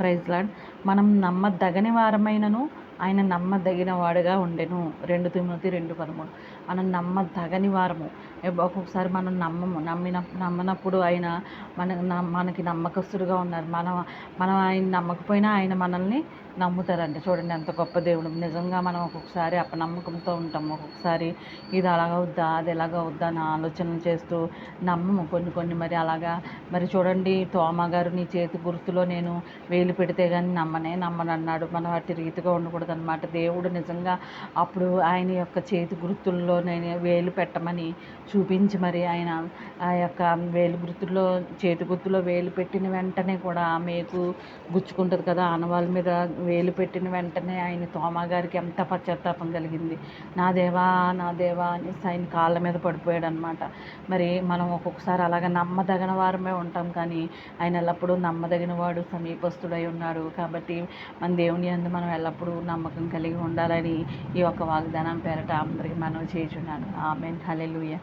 Praise lord. మనం నమ్మదగని వారమైనను ఆయన నమ్మదగిన వాడుగా ఉండెను. 2 తిమోతి 2:13. మనం నమ్మదగని వారము. ఒక్కొక్కసారి మనం నమ్మనప్పుడు ఆయన మనకి నమ్మకస్తుడుగా ఉన్నారు. మనం ఆయన నమ్మకపోయినా ఆయన మనల్ని నమ్ముతారండి. చూడండి ఎంత గొప్ప దేవుడు. నిజంగా మనం ఒక్కొక్కసారి అపనమ్మకంతో ఉంటాం. ఒక్కొక్కసారి ఇది అలాగవుద్దా, అది ఎలాగవుద్దా అని ఆలోచనలు చేస్తూ నమ్మము కొన్ని మరి అలాగా. మరి చూడండి, తోమా గారు నీ చేతి గుర్తులో నేను వేలు పెడితే కానీ నమ్మనన్నాడు. మనం అట్టి రీతిగా ఉండకూడదు అనమాట. దేవుడు నిజంగా అప్పుడు ఆయన యొక్క చేతి గుర్తుల్లో నేను వేలు పెట్టమని చూపించి మరి ఆయన ఆ యొక్క వేలు గుర్తుల్లో చేతి గుర్తులో వేలు పెట్టిన వెంటనే కూడా ఆమెకు గుచ్చుకుంటుంది కదా, ఆనవాళ్ళ మీద వేలు పెట్టిన వెంటనే ఆయన తోమా గారికి ఎంత పశ్చాత్తాపం కలిగింది. నా దేవా అనేసి ఆయన కాళ్ళ మీద పడిపోయాడు అనమాట. మరి మనం ఒక్కొక్కసారి అలాగ నమ్మదగిన వారమే ఉంటాం, కానీ ఆయన ఎల్లప్పుడూ నమ్మదగిన వాడు, సమీపస్తుడై ఉన్నాడు. కాబట్టి మన దేవుని యందు మనం ఎల్లప్పుడూ నమ్మకం కలిగి ఉండాలని ఈ యొక్క వాగ్దానం పేరట అందరికీ మనవి చేయుచున్నాను. ఆమేన్. హల్లెలూయా.